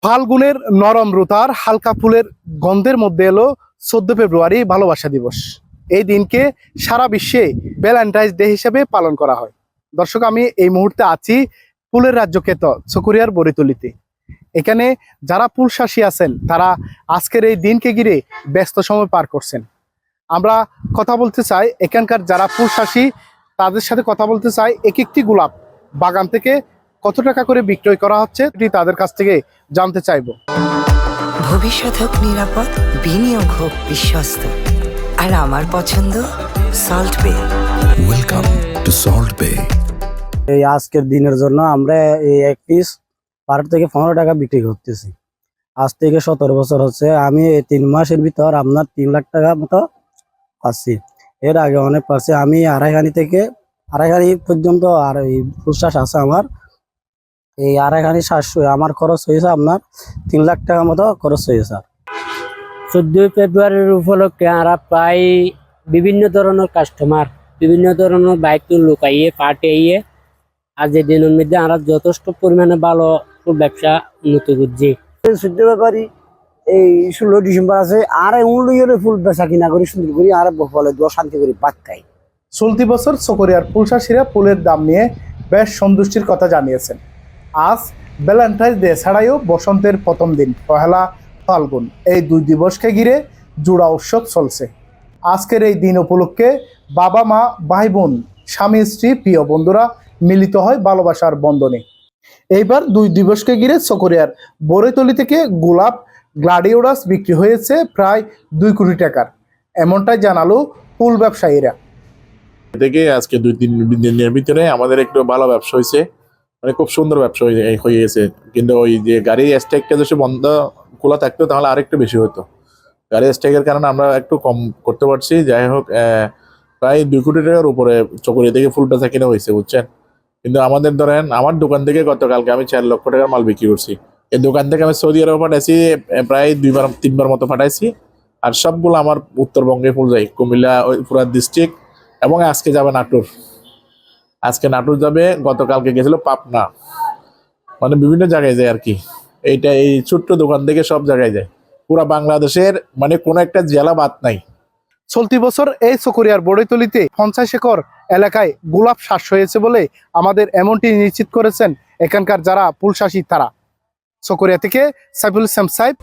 ফাল্গুনের নরম রুতার হালকা ফুলের গন্ধের মধ্যে এলো 14 ফেব্রুয়ারি ভালোবাসা দিবস। এই দিনকে সারা বিশ্বে ভ্যালেন্টাইন্স ডে হিসেবে পালন করা হয়। দর্শক, আমি এই মুহূর্তে আছি ফুলের রাজ্য খ্যাত চকরিয়ার বড়িতলিতে। এখানে যারা ফুল চাষী আছেন তারা আজকের এই দিনকে ঘিরে ব্যস্ত সময় পার করছেন। আমরা কথা বলতে চাই এখানকার যারা ফুল চাষী তাদের সাথে কথা বলতে চাই। এক একটি গোলাপ বাগান থেকে কত টাকা করে বিক্রয় করা হচ্ছে এটি তাদের কাছ থেকে জানতে চাইবো। ভবিষ্যৎ হোক নিরাপদ, বিনিয়োগ হোক বিশ্বস্ত, আর আমার পছন্দ সল্ট বে। ওয়েলকাম টু সল্ট বে। এই আজকের দিনের জন্য আমরা এই এক পিস 12 থেকে 15 টাকা বিক্রি করতেছি। আজ থেকে 17 বছর হচ্ছে। আমি এই 3 মাসের ভিতর আপনার 3 লাখ টাকা মতো পাচ্ছি। এর আগে অনেক পাচ্ছি। আমি আড়াইখানি পর্যন্ত আর এই ফুল চাষ আছে আমার। এই আড়াইখানি চাষ আমার খরচ হয়েছে আপনার 3 লাখ টাকা মতো খরচ হয়েছে। 14 ফেব্রুয়ারির উপলক্ষে আমরা প্রায় বিভিন্ন ধরনের কাস্টমার, বিভিন্ন ধরনের বাইক লুকাইয়ে পাঠিয়ে আজ এই দিনের মধ্যে আমরা যথেষ্ট পরিমাণে ভালো ব্যবসা উন্নতি করছি। 14 ফেব্রুয়ারি এই 16 ডিসেম্বর আছে আর উন্নয়নের ফুল বেচা কিনা করি সুন্দর করি আর ফলে শান্তি করি ভাত খাই। চলতি বছর চকরিয়ার ফুল চাষীরা ফুলের দাম নিয়ে বেশ সন্তুষ্টির কথা জানিয়েছেন। আজ ভ্যালেন্টাইন্স ডে ছাড়াইও বসন্তের প্রথম দিন পহেলা ফাল্গুন, এই 2 দিবসকে ঘিরে জোড়া উৎসব চলছে। আজকের এই দিন উপলক্ষে বাবা মা, ভাই বোন, স্বামী স্ত্রী, প্রিয় বন্ধুরা মিলিত হয় ভালোবাসার বন্ধনে। এইবার 2 দিবসকে ঘিরে চকরিয়ার বড়িতলি থেকে গোলাপ গ্লাডিওলাস বিক্রি হয়েছে প্রায় 2 কোটি টাকার, এমনটাই জানালো ফুল ব্যবসায়ীরা। থেকে আজকে 2-3 দিনের ভিতরে আমাদের একটু ভালো ব্যবসা হয়েছে, মানে খুব সুন্দর ব্যবসা হয়ে গেছে। কিন্তু ওই যে গাড়ির স্ট্রাইকটা যদি বন্ধ খোলা থাকতো তাহলে আরেকটু বেশি হতো। গাড়ির স্ট্রাইকের কারণে আমরা একটু কম করতে পারছি। যাই হোক, প্রায় 2 কোটি টাকার উপরে চকরিয়া থেকে ফুলটা কিনে হয়েছে, বুঝছেন। কিন্তু আমাদের ধরেন আমার দোকান থেকে গতকালকে আমি 4 লক্ষ টাকার মাল বিক্রি করছি। এই দোকান থেকে আমি সৌদি আরব পাঠাইছি, প্রায় 2-3 বার মতো পাঠাইছি। আর সবগুলো আমার উত্তরবঙ্গে ফুল যায়, কুমিল্লা, পুরা ডিস্ট্রিক্ট, এবং আজকে যাবে নাটোর। আজকে নাটোর যাবে, গতকালকে গেছিল পাবনা, মানে বিভিন্ন জায়গায় যায় আর কি। এইটা এই ছোট্ট দোকান থেকে সব জায়গায় যায়, পুরা বাংলাদেশের, মানে কোনো একটা জেলা বাদ নাই। চলতি বছর এই চকরিয়ার বড়িতলিতে 50 একর এলাকায় গোলাপ চাষ হয়েছে বলে আমাদের এমনটি নিশ্চিত করেছেন এখানকার যারা ফুল চাষী তারা। চকরিয়া থেকে সাইফুল ইসলাম সাহেব।